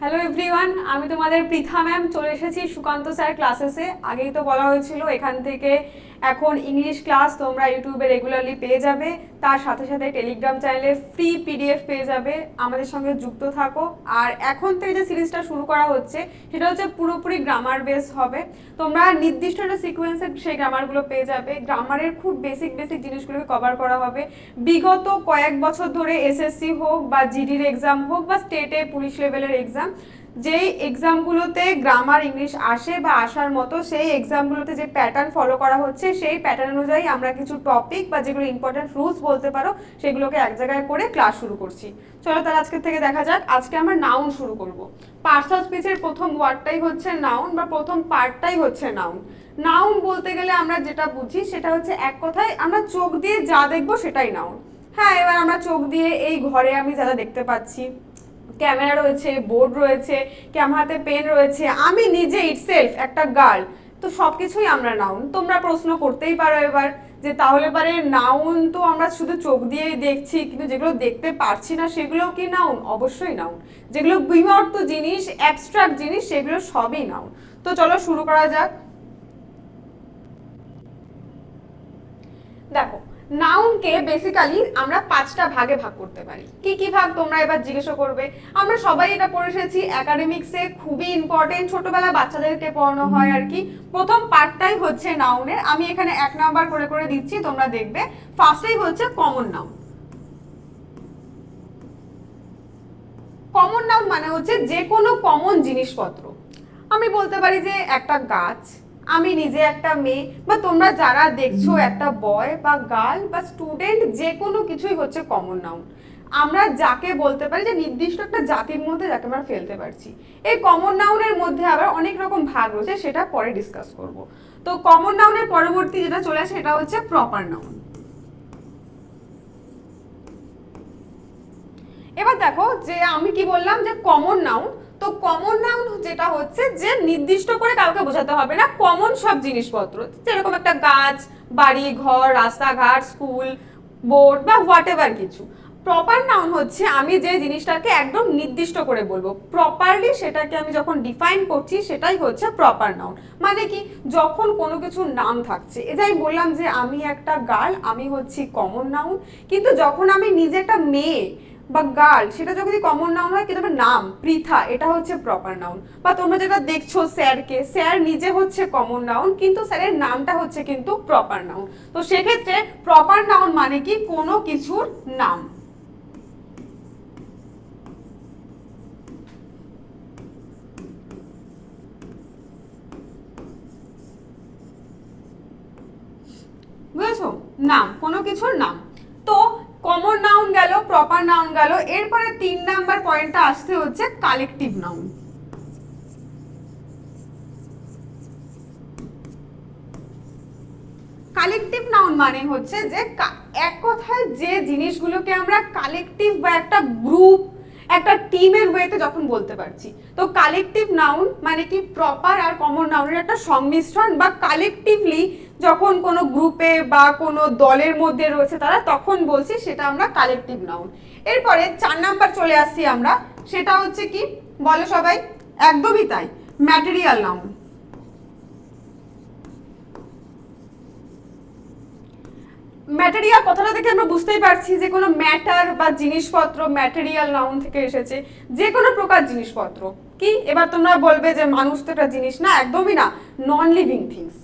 Hello everyone, আমি তোমাদের Pritha ma'am চলে এসেছি সুকান্ত স্যার ক্লাসেসে। আগেই তো বলা হয়েছিল এখান থেকে এখন ইংলিশ ক্লাস তোমরা ইউটিউবে রেগুলারলি পেয়ে যাবে, তার সাথে সাথে টেলিগ্রাম চ্যানেলে ফ্রি পিডিএফ পেয়ে যাবে। আমাদের সঙ্গে যুক্ত থাকো। আর এখন থেকে যে সিরিজটা শুরু করা হচ্ছে সেটা হচ্ছে পুরোপুরি গ্রামার বেস হবে। তোমরা নির্দিষ্ট একটা সিকোয়েন্সে সেই গ্রামারগুলো পেয়ে যাবে। গ্রামারের খুব বেসিক বেসিক জিনিসগুলোকে কভার করা হবে। বিগত কয়েক বছর ধরে এসএসসি হোক বা জিডির এক্সাম হোক বা স্টেটে পুলিশ লেভেলের এক্সাম, যেই এক্সামগুলোতে গ্রামার ইংলিশ আসে বা আসার মতো সেই এক্সামগুলোতে যে প্যাটার্ন ফলো করা হচ্ছে সেই প্যাটার্ন অনুযায়ী আমরা কিছু টপিক বা যেগুলো ইম্পর্টেন্ট রুলস বলতে পারো সেগুলোকে এক জায়গায় করে ক্লাস শুরু করছি। চলো তাহলে আজকে থেকে দেখা যাক। আজকে আমরা নাউন শুরু করব। পার্টস স্পিচের প্রথম ওয়ার্ডটাই হচ্ছে নাউন বা প্রথম পার্টটাই হচ্ছে নাউন। নাউন বলতে গেলে আমরা যেটা বুঝি সেটা হচ্ছে এক কথায় আমরা চোখ দিয়ে যা দেখবো সেটাই নাউন। হ্যাঁ, এবার আমরা চোখ দিয়ে এই ঘরে আমি যা যা দেখতে পাচ্ছি, ক্যামেরা রয়েছে, বোর্ড রয়েছে, কি আমার হাতে পেন রয়েছে, আমি নিজে ইটসেলফ একটা গার্ল, তো সবকিছুই আমরা নাউন। তোমরা প্রশ্ন করতেই পারো এবার যে তাহলে পারে নাউন তো আমরা শুধু চোখ দিয়েই দেখছি, কিন্তু যেগুলো দেখতে পারছি না সেগুলোও কি নাউন? অবশ্যই নাউন। যেগুলো বিমূর্ত জিনিস, অ্যাবস্ট্রাক্ট জিনিস, সেগুলো সবই নাউন। তো চলো শুরু করা যাক। দেখো, নাউনকে বেসিক্যালি আমরা পাঁচটা ভাগে ভাগ করতে পারি। কি কি ভাগ তোমরা এবার জিজ্ঞেস করবে। আমরা সবাই এটা পড়ে এসেছি, একাডেমিক্সে খুবই ইম্পর্টেন্ট, ছোটবেলা বাচ্চাদেরকে পড়ানো হয় আর কি। প্রথম পার্টটাই হচ্ছে নাউনের। আমি এখানে 1 নাম্বার করে করে দিচ্ছি, তোমরা দেখবে। ফার্স্টেই হচ্ছে কমন নাউন। কমন নাউন মানে হচ্ছে যে কোনো কমন জিনিসপত্র। আমি বলতে পারি যে একটা গাছ, আমি নিজে একটা মেয়ে, বা তোমরা যারা দেখছো একটা বয় বা গার্ল বা স্টুডেন্ট, যে কোনো কিছুই হচ্ছে কমন নাউন। আমরা যাকে বলতে পারি যে নির্দিষ্ট একটা জাতির মধ্যে যাকে আমরা ফেলতে পারছি। এই কমন নাউনের মধ্যে আবার অনেক রকম ভাগ রয়েছে, সেটা পরে ডিসকাস করব। তো কমন নাউনের পরবর্তী যেটা চলে আসে সেটা হচ্ছে প্রপার নাউন। এবার দেখো যে আমি কি বললাম যে কমন নাউন, তো কমন নাউন যেটা হচ্ছে যে নির্দিষ্ট করে কাউকে বোঝাতে হবে না, কমন সব জিনিসপত্র, যেরকম একটা গাছ, বাড়ি ঘর, রাস্তাঘাট, স্কুল, বোর্ড বা হোয়াট এভার কিছু। প্রপার নাউন হচ্ছে আমি যে জিনিসটাকে একদম নির্দিষ্ট করে বলবো, প্রপারলি সেটাকে আমি যখন ডিফাইন করছি সেটাই হচ্ছে প্রপার নাউন। মানে কি, যখন কোনো কিছুর নাম থাকছে, এই যে আমি বললাম যে আমি একটা গার্ল, আমি হচ্ছি কমন নাউন, কিন্তু যখন আমি নিজে একটা মেয়ে বা গার্ল, সেটা যদি কমন নাউন হয়, কিন্তু নাম পৃথা, এটা হচ্ছে প্রপার নাউন। বা তোমরা যেটা দেখছো স্যারকে, স্যার নিজে হচ্ছে কমন নাউন, কিন্তু স্যারের নামটা হচ্ছে কিন্তু প্রপার নাউন। তো সেক্ষেত্রে প্রপার নাউন মানে কি, কোনো কিছুর নাম। বুঝেছো? নাম, কোনো কিছুর নাম। তো কমন নাউন গেল, প্রপার নাউন গেল, এরপরে 3 নাম্বার পয়েন্টটা আসছে হচ্ছে কালেকটিভ নাউন। কালেকটিভ নাউন মানে হচ্ছে যে এক কথায় যে জিনিসগুলোকে আমরা কালেকটিভ বা একটা গ্রুপ, একটা টিমের ওয়েতে যখন বলতে পারছি। তো কালেকটিভ নাউন মানে কি, প্রপার আর কমন নাউনের একটা সংমিশ্রণ, বা কালেকটিভলি যখন কোনো গ্রুপে বা কোনো দলের মধ্যে রয়েছে তারা, তখন বলছি সেটা আমরা কালেকটিভ নাউন। এরপরে 4 নাম্বার চলে আসছি আমরা, সেটা হচ্ছে কি বলো সবাই? একদমই তাই, ম্যাটেরিয়াল নাউন। ম্যাটেরিয়াল কথাটা দেখে আমরা বুঝতেই পারছি যে কোনো ম্যাটার বা জিনিসপত্র ম্যাটেরিয়াল নাউন থেকে এসেছে, যে কোনো প্রকার জিনিসপত্র। কি এবার তোমরা বলবে যে মানুষ তো একটা জিনিস না, একদমই না, নন লিভিং থিংস।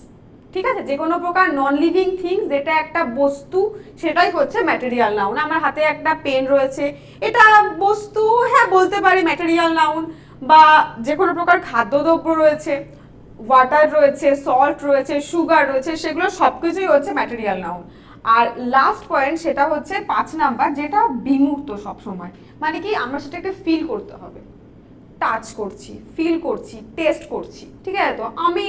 ঠিক আছে, যে কোনো প্রকার নন লিভিং থিংস যেটা একটা বস্তু, সেটাই হচ্ছে ম্যাটেরিয়াল নাউন। আমার হাতে একটা পেন রয়েছে, এটা বস্তু, হ্যাঁ বলতে পারি ম্যাটেরিয়াল নাউন। বা যে কোনো প্রকার খাদ্যদ্রব্য রয়েছে, ওয়াটার রয়েছে, সল্ট রয়েছে, সুগার রয়েছে, সেগুলো সবকিছুই হচ্ছে ম্যাটেরিয়াল নাউন। আর লাস্ট পয়েন্ট সেটা হচ্ছে 5 নাম্বার, যেটা বিমূর্ত সবসময়। মানে কি, আমরা সেটাকে ফিল করতে হবে, টাচ করছি, ফিল করছি, টেস্ট করছি। ঠিক আছে, তো আমি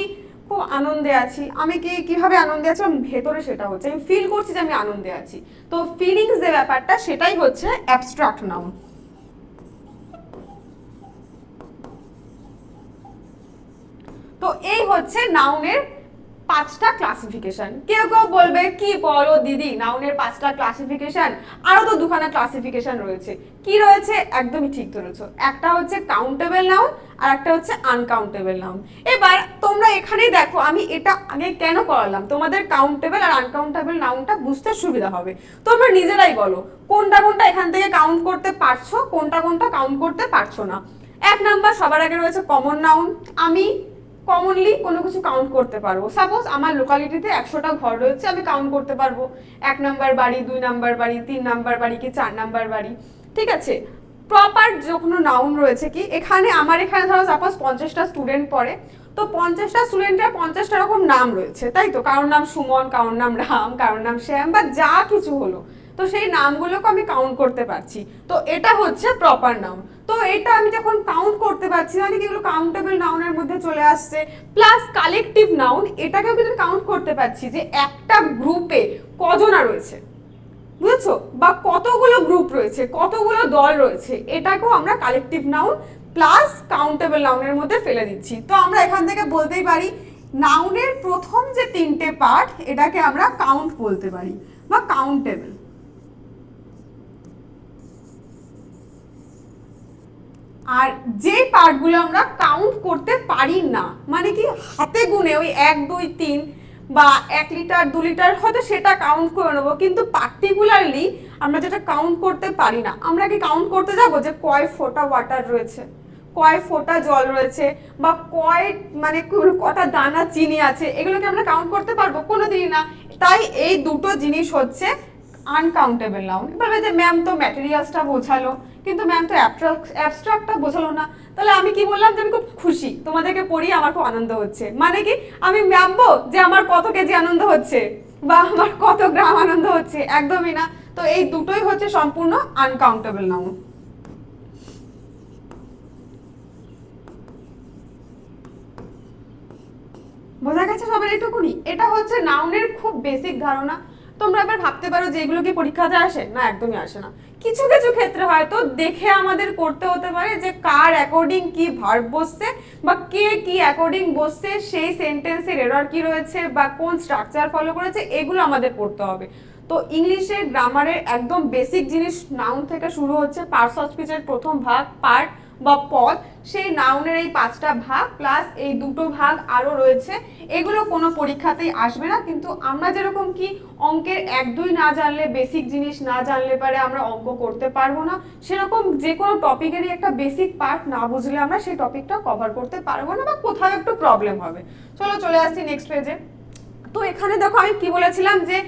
খুব আনন্দে আছি, আমি কি কিভাবে আনন্দে আছি আমার ভেতরে সেটা হচ্ছে, আমি ফিল করছি যে আমি আনন্দে আছি। তো ফিলিংস যে ব্যাপারটা, সেটাই হচ্ছে অ্যাবস্ট্রাক্ট নাউন। তো এই হচ্ছে নাউনের পাঁচটা ক্লাসিফিকেশন। কেউ কেউ বলবে কি বলো দিদি নাউনের পাঁচটা ক্লাসিফিকেশন, আরো তো দুখানা ক্লাসিফিকেশন রয়েছে। কি রয়েছে? একদমই ঠিক ধরেছো, একটা হচ্ছে কাউন্টেবল নাউন আর একটা হচ্ছে আনকাউন্টেবল নাউন। এবার তোমরা এখানেই দেখো আমি এটা আগে কেন করালাম, তোমাদের কাউন্টেবল আর আনকাউন্টেবল নাউনটা বুঝতে সুবিধা হবে। তোমরা নিজেরাই বলো কোনটা কোনটা এখান থেকে কাউন্ট করতে পারছো, কোনটা কোনটা কাউন্ট করতে পারছো না। এক নাম্বার সবার আগে রয়েছে কমন নাউন। আমি কমনলি কোনো কিছু কাউন্ট করতে পারবো। সাপোজ আমার লোকালিটিতে 100টা ঘর রয়েছে, আমি কাউন্ট করতে পারবো 1 নাম্বার বাড়ি, 2 নাম্বার বাড়ি, 3 নাম্বার বাড়ি কি 4 নাম্বার বাড়ি। ঠিক আছে, প্রপার যখন নাউন রয়েছে কি এখানে আমার এখানে ধরো সাপোজ 50টা স্টুডেন্ট পড়ে, তো 50টা স্টুডেন্টের 50টা রকম নাম রয়েছে, তাই তো? কারোর নাম সুমন, কারোর নাম রাম, কারোর নাম শ্যাম বা যা কিছু হলো, তো সেই নামগুলোকে আমি কাউন্ট করতে পারছি, তো এটা হচ্ছে প্রপার নাউন। তো এটা আমি যখন কাউন্ট করতে পারছি মানে কি এগুলো কাউন্টেবল নাউনের মধ্যে চলে আসছে। প্লাস কালেকটিভ নাউন, এটাকেও কিন্তু কাউন্ট করতে পারছি যে একটা গ্রুপে কজনা রয়েছে, বুঝেছো? বা কতগুলো গ্রুপ রয়েছে, কতগুলো দল রয়েছে, এটাকেও আমরা কালেকটিভ নাউন প্লাস কাউন্টেবল নাউনের মধ্যে ফেলে দিচ্ছি। তো আমরা এখান থেকে বলতেই পারি নাউনের প্রথম যে 3টে পার্ট এটাকে আমরা কাউন্ট বলতে পারি বা কাউন্টেবল। আর যে পার্টগুলো আমরা কাউন্ট করতে পারি না মানে কি হাতে গুনে ওই 1 2 3 বা 1 লিটার 2 লিটার হয়তো সেটা কাউন্ট করে নেবো, কিন্তু পার্টিকুলারলি আমরা যেটা কাউন্ট করতে পারি না, আমরা কি কাউন্ট করতে যাবো যে কয় ফোঁটা ওয়াটার রয়েছে, কয় ফোঁটা জল রয়েছে, বা কয় মানে কটা দানা চিনি আছে, এগুলোকে আমরা কাউন্ট করতে পারবো? কোনোদিনই না। তাই এই দুটো জিনিস হচ্ছে আনকাউন্টেবল নাউন। এবার যে ম্যাম তো ম্যাটেরিয়ালসটা বোঝালো কিন্তু ম্যাম তো অ্যাবস্ট্রাক্টটা বোঝালো না, তাহলে আমি কি বললাম যে আমি খুব খুশি, তোমাদেরকে পড়িয়ে আমার খুব আনন্দ হচ্ছে। মানে কি আমি মাপবো যে আমার কত কেজি আনন্দ হচ্ছে বা আমার কত গ্রাম আনন্দ হচ্ছে? একদমই না। তো এই দুটোই হচ্ছে সম্পূর্ণ আনকাউন্টেবল নাউন। বোঝা গেছে সবার এইটুকুনি? এটা হচ্ছে নাউনের খুব বেসিক ধারণা। তোমরা এবার ভাবতে পারো যে এগুলো কি পরীক্ষাতে আসে? না, একদমই আসে না। কিছু কিছু ক্ষেত্রে হয়তো দেখে আমাদের করতে হতে পারে যে কার অ্যাকর্ডিং কি ভার্ব বসছে বা কে কি অ্যাকর্ডিং বসছে, সেই সেন্টেন্সের এরর কি রয়েছে বা কোন স্ট্রাকচার ফলো করেছে, এগুলো আমাদের পড়তে হবে। তো ইংলিশের গ্রামারের একদম বেসিক জিনিস নাউন থেকে শুরু হচ্ছে। পার্টস অফ স্পিচের প্রথম ভাগ পার্ট বা পদ, সেই নাউনের এই 5টা ভাগ প্লাস এই 2টো ভাগ আরো রয়েছে, এগুলো কোনো পরীক্ষাতেই আসবে না। কিন্তু আমরা যেরকম কি অঙ্কের 1 2 না জানলে, বেসিক জিনিস না জানলে পারে আমরা অঙ্ক করতে পারবো না, সেরকম যে কোনো টপিকেরই একটা বেসিক পার্ট না বুঝলে আমরা সেই টপিকটা কভার করতে পারবো না বা কোথাও একটু প্রবলেম হবে। চলো চলে আসছি নেক্সট পেজে। তো এখানে দেখো আমি কি বলেছিলাম যে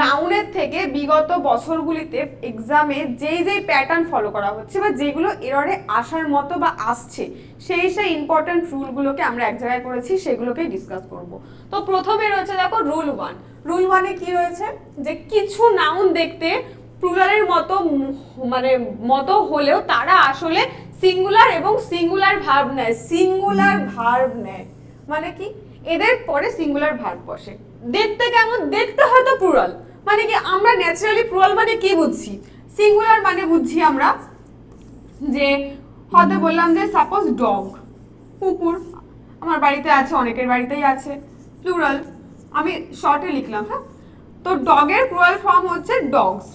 নাউনের থেকে বিগত বছরগুলিতে এক্সামে যেই যেই প্যাটার্ন ফলো করা হচ্ছে বা যেগুলো এররে আসার মতো বা আসছে, সেই সেই ইম্পর্টেন্ট রুলগুলোকে আমরা এক জায়গায় করেছি, সেগুলোকেই ডিসকাস করব। তো প্রথমে রয়েছে দেখো রুল 1। রুল 1-এ কি রয়েছে যে কিছু নাউন দেখতে প্লুরালের মতো মানে মতো হলেও তারা আসলে সিঙ্গুলার এবং সিঙ্গুলার ভার্ব নেয়। সিঙ্গুলার ভার্ব নেয় মানে কি এদের পরে সিঙ্গুলার ভার্ব বসে। দেখতে কেমন? দেখতে হয়তো প্লুরাল, মানে কি আমরা ন্যাচারালি প্লুরাল মানে কি বুঝছি? সিঙ্গুলার মানে বুঝছি আমরা যে হয়তো বললাম যে সাপোজ ডগ, কুকুর আমার বাড়িতে আছে, অনেকের বাড়িতেই আছে, প্লুরাল আমি শর্টে লিখলাম। হ্যাঁ, তো ডগের প্লুরাল ফর্ম হচ্ছে ডগস,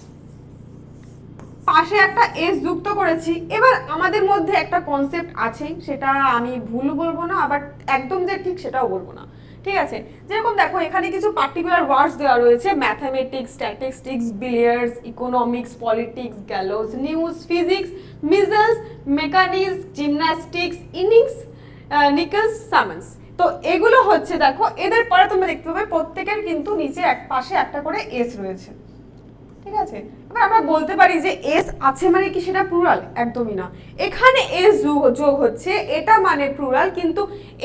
পাশে একটা এস যুক্ত করেছি। এবার আমাদের মধ্যে একটা কনসেপ্ট আছে, সেটা আমি ভুল বলবো না আবার একদম যে ঠিক সেটাও বলবো না, ঠিক আছে? যেরকম দেখো এখানে কিছু পার্টিকুলার ওয়ার্ডস দেওয়া রয়েছে, mathematics, statistics, billiards, economics, politics, gallows, news, physics, measles, mechanics, gymnastics, innings, nickels, summons. তো এগুলো হচ্ছে দেখো এদের পরে তোমরা দেখতে পাবে প্রত্যেকের কিন্তু নিচে এক পাশে একটা করে এস রয়েছে, ঠিক আছে? এবার আমরা বলতে পারি যে এস আছে মানে কি সেটা প্লুরাল? একদমই না। এখানে এস যোগ হচ্ছে, এটা মানে প্লুরাল, কিন্তু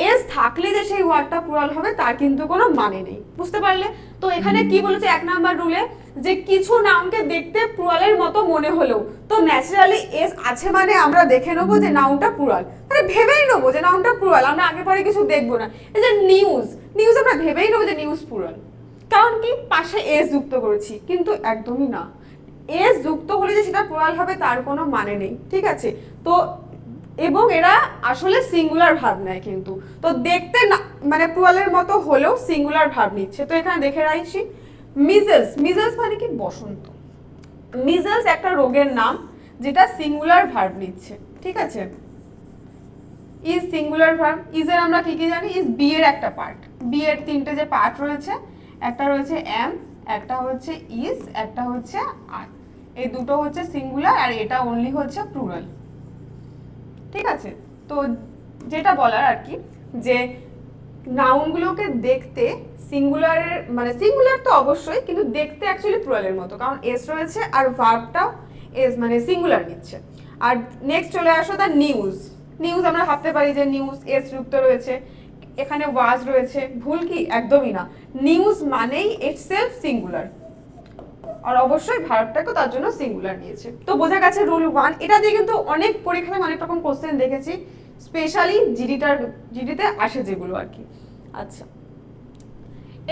এস থাকলে যে সেই ওয়ার্ডটা প্লুরাল হবে তার কিন্তু কোনো মানে নেই। বুঝতে পারলে? তো এখানে কি বলেছে 1 নাম্বার রুলে যে কিছু নাউনকে দেখতে প্লুরালের মতো মনে হলেও, তো ন্যাচারালি এস আছে মানে আমরা দেখে নেবো যে নাউনটা প্লুরাল, মানে ভেবেই নেবো যে নাউনটা প্লুরাল, আমরা আগে পরে কিছু দেখবো না। এই যে নিউজ, নিউজ আমরা ভেবেই নেবো যে নিউজ প্লুরাল, কারণ কি পাশে এস যুক্ত করেছি। কিন্তু একদমই না, এস যুক্ত হলে যে সেটা প্লুরাল হবে তার কোনো মানে নেই, ঠিক আছে? তো এবং এরা আসলে সিঙ্গুলার ভার্ব নেয় কিন্তু। তো দেখতে না মানে প্লুরালের মতো হলেও সিঙ্গুলার ভার্ব নিচ্ছে। তো এখানে দেখে রাখছি মিজেলস, মিজেলস মানে কি বসন্ত। মিজেলস একটা রোগের নাম যেটা সিঙ্গুলার ভার্ব নিচ্ছে, ঠিক আছে। ইজ সিঙ্গুলার ভার্ব, ইজের আমরা কি কি জানি, ইজ বি এর একটা পার্ট, বি এর তিনটে যে পার্ট রয়েছে, একটা রয়েছে এম, একটা হচ্ছে ইজ, একটা হচ্ছে আর, এই দুটো হচ্ছে সিঙ্গুলার আর এটা অনলি হচ্ছে প্লুরাল, ঠিক আছে। তো যেটা বলার আর কি যে নাউনগুলোকে দেখতে সিঙ্গুলারের মানে সিঙ্গুলার তো অবশ্যই, কিন্তু দেখতে অ্যাকচুয়ালি প্লুরালের মতো, কারণ এস রয়েছে আর ভার্বটাও এস মানে সিঙ্গুলার নিচ্ছে। আর নেক্সট চলে আসো দ্য নিউজ, নিউজ আমরা ভাবতে পারি যে নিউজ এস যুক্ত রয়েছে, এখানে ওয়াজ রয়েছে, ভুল কি, একদমই না। নিউজ মানেই ইটসেলফ সিঙ্গুলার, আর অবশ্যই ভার্বটাকে তার জন্য সিঙ্গুলার নিয়েছে। তো বোঝা গেছে রুল 1। এটা দিয়ে কিন্তু অনেক পরীক্ষায় অনেক রকম কোশ্চেন দেখেছি, স্পেশালি জিডিতে আসে যেগুলো আর কি। আচ্ছা,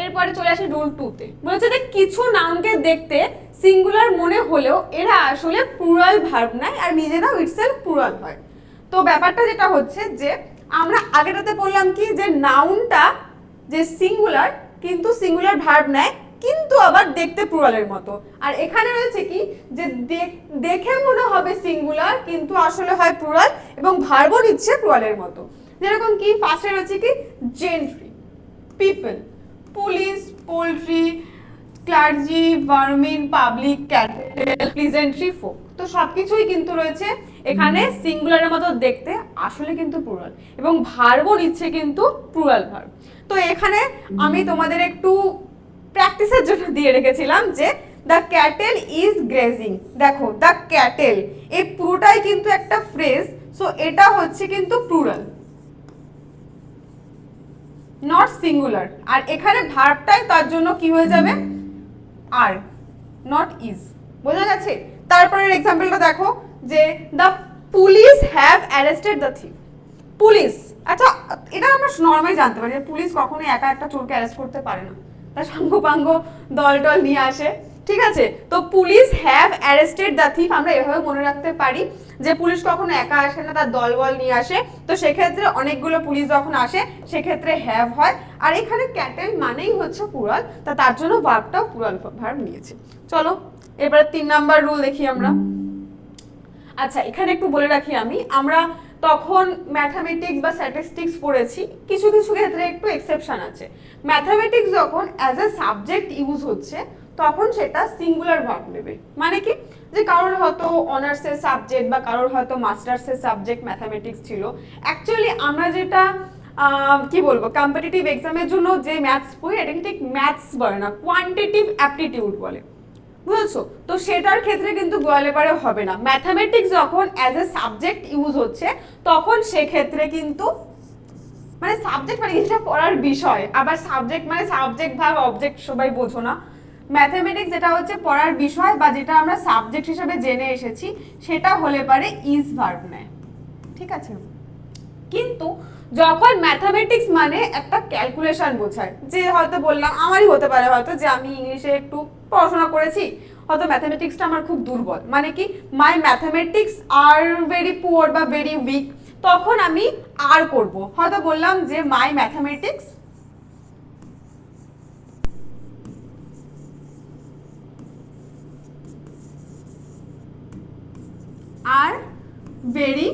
এরপরে চলে আসি রুল 2-তে। বলেছে যে কিছু নাউনকে দেখতে সিঙ্গুলার মনে হলেও এরা আসলে প্লুরাল ভার্ব নেয় আর নিজেরাও ইটসেলফ প্লুরাল হয়। তো ব্যাপারটা যেটা হচ্ছে যে আমরা আগেটাতে বললাম কি যে নাউনটা যে সিঙ্গুলার কিন্তু সিঙ্গুলার ভার্ব নেয় কিন্তু আবার দেখতে প্লুরালের মতো, আর এখানে রয়েছে কি যে দেখে মনে হবে সিঙ্গুলার কিন্তু আসলে হয় প্লুরাল এবং ভার্বও নিচ্ছে প্লুরালের মতো। যেরকম কি ফার্স্টে রয়েছে কি gentry, people, police, poultry, clergy, vermin, public, cattle, peasantry, folk. তো সবকিছুই কিন্তু রয়েছে এখানে সিঙ্গুলারের মতো দেখতে, আসলে কিন্তু প্লুরাল এবং ভার্বও নিচ্ছে কিন্তু প্লুরাল ভার্ব। তো এখানে আমি তোমাদের একটু প্র্যাকটিসের জন্য দিয়ে রেখেছিলাম যে দ্য ক্যাটেল ইজ গ্রেজিং। দেখো দ্য ক্যাটেল এই পুরোটাই কিন্তু একটা ফ্রেজ, সো এটা হচ্ছে কিন্তু প্লুরাল নট সিঙ্গুলার, আর এখানে ভার্বটাই তার জন্য কি হয়ে যাবে আর, নট ইজ। বোঝা গেছে? তারপরের এক্সাম্পলটা দেখো যে the police have arrested the thief. Police, আচ্ছা এটা আমরা নর্মালি জানতে পারি যে পুলিশ কখনোই একা একটা চোরকে অ্যারেস্ট করতে পারে না, তার সঙ্গপাঙ্গ দল টল নিয়ে আসে, ঠিক আছে। তো police have arrested the thief আমরা এভাবে মনে রাখতে পারি যে পুলিশ কখনো একা আসে না, তার দলবল নিয়ে আসে। তো সেক্ষেত্রে অনেকগুলো পুলিশ যখন আসে সেক্ষেত্রে হ্যাভ হয়, আর এখানে ক্যাটেল মানেই হচ্ছে প্লুরাল, তার জন্য ভার্বটাও প্লুরাল ভার্ব নিয়েছে। চলো এবারে 3 নাম্বার রুল দেখি আমরা। আচ্ছা এখানে একটু বলে রাখি আমরা তখন ম্যাথামেটিক্স বা স্ট্যাটিস্টিক্স পড়েছি, কিছু কিছু ক্ষেত্রে একটু এক্সেপশন আছে। ম্যাথামেটিক্স যখন অ্যাজ এ সাবজেক্ট ইউজ হচ্ছে তখন সেটা সিঙ্গুলার ভার্ব নেবে। মানে কি যে কারোর হয়তো অনার্সের সাবজেক্ট বা কারোর হয়তো মাস্টার্সের সাবজেক্ট ম্যাথামেটিক্স ছিল, অ্যাকচুয়ালি আমরা যেটা কি বলবো কম্পিটিটিভ এক্সামের জন্য যে ম্যাথস পড়ি এটাকে ঠিক ম্যাথস বলে না, কোয়ান্টিটিভ অ্যাপটিটিউড বলে, বুঝেছো? তো সেটার ক্ষেত্রে কিন্তু গোয়ালেপাড়ে হবে না। ম্যাথামেটিক্স যখন অ্যাজ এ সাবজেক্ট ইউজ হচ্ছে তখন সেক্ষেত্রে কিন্তু মানে সাবজেক্ট মানে এটা পড়ার বিষয়, আবার সাবজেক্ট মানে সাবজেক্ট ভাব অবজেক্ট সবাই বোঝো না। ম্যাথামেটিক্স যেটা হচ্ছে পড়ার বিষয় বা যেটা আমরা সাবজেক্ট হিসেবে জেনে এসেছি সেটা হলে পারে ইজ ভার্ব নেয়, ঠিক আছে। কিন্তু যখন ম্যাথামেটিক্স মানে একটা ক্যালকুলেশন বোঝায়, যে হয়তো বললাম আমারই হতে পারে হয়তো যে আমি ইংলিশে একটু পড়াশোনা করেছি, হয়তো ম্যাথামেটিক্সটা আমার খুব দুর্বল, মানে কি মাই ম্যাথামেটিক্স আর ভেরি পুয়ার বা ভেরি উইক, তখন আমি আর করব, হয়তো বললাম যে মাই ম্যাথামেটিক্স আর ভেরি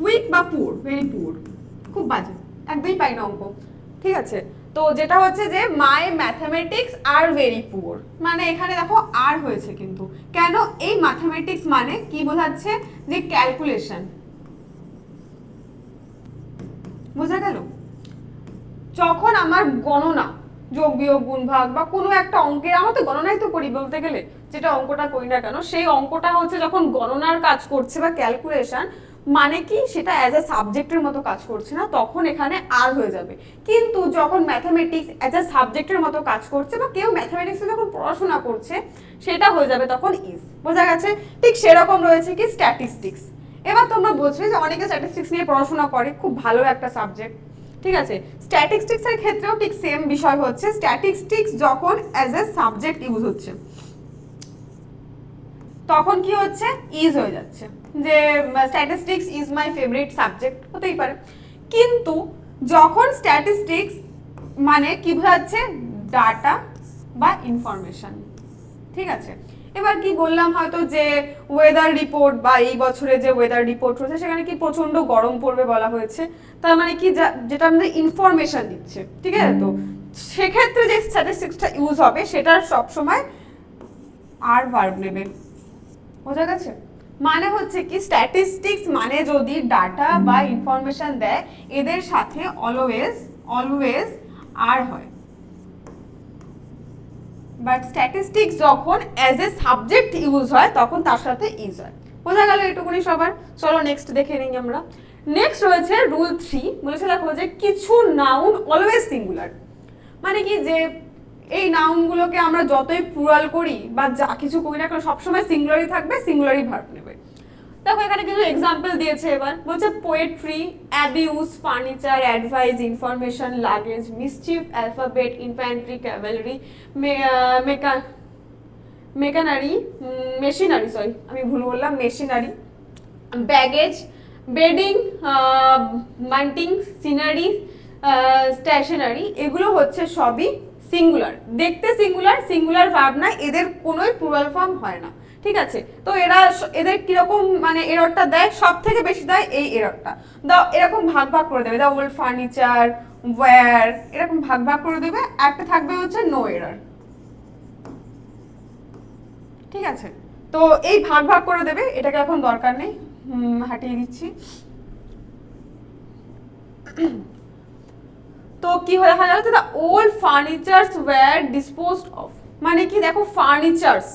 উইক বা পুয়ার, ভেরি পুয়ার, খুব বাজে, একদমই পাই না অঙ্ক, ঠিক আছে। তো যেটা হচ্ছে যে মাই ম্যাথামেটিক্স আর ভেরি পুয়ার, মানে এখানে দেখো আর হয়েছে কিন্তু কেন, এই ম্যাথামেটিক্স মানে কি বোঝাচ্ছে যে ক্যালকুলেশন, বোঝা গেল। যখন আমার গণনা যোগ বিয়োগ গুণ ভাগ বা কোনো একটা অঙ্কের, আমরা তো গণনাই তো করি বলতে গেলে, যেটা অঙ্কটা করি না কেন সেই অঙ্কটা হচ্ছে যখন গণনার কাজ করছে বা ক্যালকুলেশন, মানে কি সেটা অ্যাজ এ সাবজেক্টের মতো কাজ করছে না, তখন এখানে আর হয়ে যাবে। কিন্তু যখন ম্যাথামেটিক্স অ্যাজ এ সাবজেক্টের মতো কাজ করছে বা কেউ ম্যাথামেটিক্সে যখন পড়াশোনা করছে সেটা হয়ে যাবে তখন ইজ, বোঝা গেছে। ঠিক সেরকম রয়েছে কি স্ট্যাটিস্টিক্স। এবার তোমরা বলছো যে অনেকে স্ট্যাটিস্টিক্স নিয়ে পড়াশোনা করে, খুব ভালো একটা সাবজেক্ট, ঠিক আছে। স্ট্যাটিস্টিক্স এর ক্ষেত্রেও ঠিক সেম বিষয় হচ্ছে, স্ট্যাটিস্টিক্স যখন অ্যাজ এ সাবজেক্ট ইউজ হচ্ছে, তখন কি হচ্ছে, ইজ হয়ে যাচ্ছে, যে statistics is my favourite subject, হতেই পারে। কিন্তু যখন স্ট্যাটিস্টিক্স মানে কি বোঝাচ্ছে, ডাটা বা ইনফরমেশন, ঠিক আছে। এবার কি বললাম হয়তো যে ওয়েদার রিপোর্ট বা এই বছরে যে ওয়েদার রিপোর্ট হয়েছে সেখানে কি প্রচন্ড গরম পড়বে বলা হয়েছে, তার মানে কি যেটা আমাদের ইনফরমেশন দিচ্ছে, ঠিক আছে। তো সেক্ষেত্রে যে স্ট্যাটিস্টিক্সটা ইউজ হবে সেটার সবসময় আর ভার্ব নেবে, বোঝা গেছে। মানে হচ্ছে কি স্ট্যাটিস্টিক্স মানে যদি ডাটা বা ইনফরমেশন দেয় এদের সাথে অলওয়েজ অলওয়েজ আর হয়, বাট স্ট্যাটিস্টিক্স যখন অ্যাজ এ সাবজেক্ট ইউজ হয় তখন তার সাথে ইজ হয়। বোঝা গেল এটুকুনি সবার। চলো নেক্সট দেখে নিই আমরা। নেক্সট রয়েছে রুল 3, বলেছে দেখো যে কিছু নাউন অলওয়েজ সিঙ্গুলার, মানে কি যে এই নাউনগুলোকে আমরা যতই প্লুরাল করি বা যা কিছু করি না কেন সবসময় সিঙ্গুলারই থাকবে, সিঙ্গুলারই ভার্ব নেবে। দেখো এখানে কিছু এক্সাম্পল দিয়েছে, এবার বলছে poetry, abuse, furniture, advice, information, luggage, mischief, alphabet, infantry, cavalry, machinery, machinery, sorry আমি ভুল বললাম, মেশিনারি, ব্যাগেজ, বেডিং, মান্টিং, সিনারি, স্টেশনারি, এগুলো হচ্ছে সবই সিঙ্গুলার, দেখতে সিঙ্গুলার, সিঙ্গুলার ভার্ব না, এদের কোনোই প্লুরাল ফর্ম হয় না, ঠিক আছে। তো এদের কিরকম মানে এররটা দেয়, সব থেকে বেশি দেয় এই এররটা, এরকম ভাগ ভাগ করে দেবে, দ্য ওল্ড ফার্নিচার, ওয়্যার, এরকম ভাগ ভাগ করে দেবে, একটা থাকবে হচ্ছে নো এরর, ঠিক আছে। তো এই ভাগ ভাগ করে দেবে, এটাকে এখন দরকার নেই, হাঁটিয়ে দিচ্ছি। তো কি হয়ে দেখা গেল, the old furnitures were disposed of, মানে কি দেখো ফার্নিচারস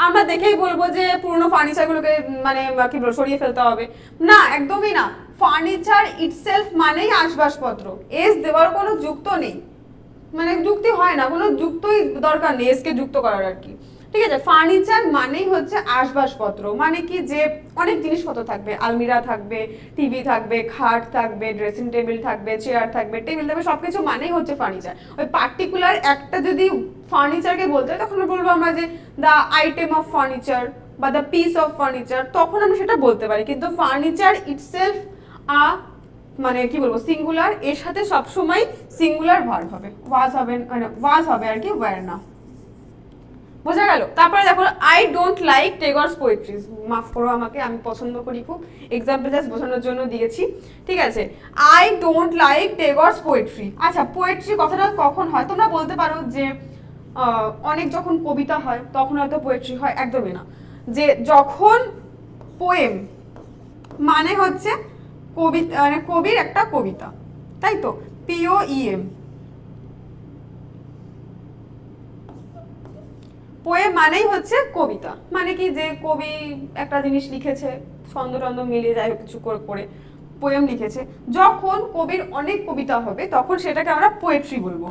আমরা দেখেই বলবো যে পুরনো ফার্নিচারগুলোকে মানে কি বলবো সরিয়ে ফেলতে হবে, না একদমই না। ফার্নিচার ইটসেলফ মানেই আসবাবপত্র, এস দেওয়ার কোনো যুক্ত নেই, মানে যুক্তি হয় না, কোনো যুক্তই দরকার নেই এসকে যুক্ত করার আর কি, ঠিক আছে। ফার্নিচার মানেই হচ্ছে আসবাবপত্র, মানে কি যে অনেক জিনিসপত্র থাকবে, আলমিরা থাকবে, টিভি থাকবে, খাট থাকবে, ড্রেসিং টেবিল থাকবে, চেয়ার থাকবে, টেবিল থাকবে, সবকিছু মানেই হচ্ছে ফার্নিচার। ওই পার্টিকুলার একটা যদি ফার্নিচারকে বলতে হয় তখন বলবো আমরা যে দ্য আইটেম অফ ফার্নিচার বা দ্য পিস অফ ফার্নিচার, তখন আমরা সেটা বলতে পারি। কিন্তু ফার্নিচার ইটসেলফ মানে কি বলবো সিঙ্গুলার, এর সাথে সবসময় সিঙ্গুলার ভার্ব হবে, ওয়াজ হবে, মানে ওয়াজ হবে আর কি, ওয়্যার না, বোঝা গেল। তারপরে দেখো আই ডোন্ট লাইক টেগরস পোয়েট্রিজ, মাফ করো আমাকে, আমি পছন্দ করি খুব, এক্সাম্পল জাস্ট বোঝানোর জন্য দিয়েছি, ঠিক আছে। I don't like Tagore's poetry. আচ্ছা পোয়েট্রি কথাটা কখন হয় তোমরা বলতে পারো যে অনেক যখন কবিতা হয় তখন হয়তো পোয়েট্রি হয়, একদমই না। যে যখন পোয়েম মানে হচ্ছে কবিতা, মানে কবির একটা কবিতা, তাই তো, POEM, পোয়েম মানেই হচ্ছে কবিতা, মানে কি যে কবি একটা জিনিস লিখেছে, ছন্দ টন্দ মিলিয়ে যাই হোক কিছু করে করে পোয়েম লিখেছে। যখন কবির অনেক কবিতা হবে তখন সেটাকে আমরা পোয়েট্রি বলবো,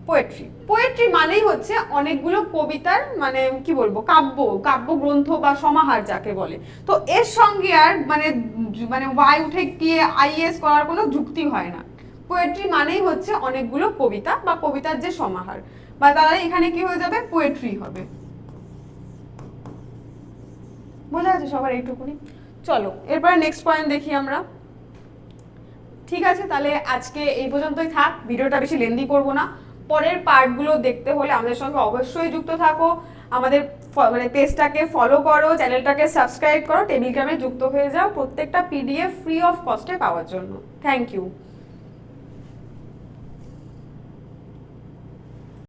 পোয়েট্রি। পোয়েট্রি মানেই হচ্ছে অনেকগুলো কবিতার মানে কি বলবো কাব্যগ্রন্থ বা সমাহার যাকে বলে। তো এর সঙ্গে আর মানে মানে ওয়াই উঠে গিয়ে IS করার কোনো যুক্তি হয় না। পোয়েট্রি মানেই হচ্ছে অনেকগুলো কবিতা বা কবিতার যে সমাহার, বা তাহলে এখানে কি হয়ে যাবে, পোয়েট্রি হবে। বোঝা যাচ্ছে সবার এইটুকুনি। চলো এরপরে নেক্সট পয়েন্ট দেখি আমরা। ঠিক আছে তাহলে আজকে এই পর্যন্তই থাক, ভিডিওটা বেশি লেন্দি করব না। পরের পার্টগুলো দেখতে হলে আমাদের সঙ্গে অবশ্যই যুক্ত থাকো, আমাদের মানে পেজটাকে ফলো করো, চ্যানেলটাকে সাবস্ক্রাইব করো, টেলিগ্রামে যুক্ত হয়ে যাও প্রত্যেকটা PDF ফ্রি অফ কস্টে পাওয়ার জন্য। Thank you.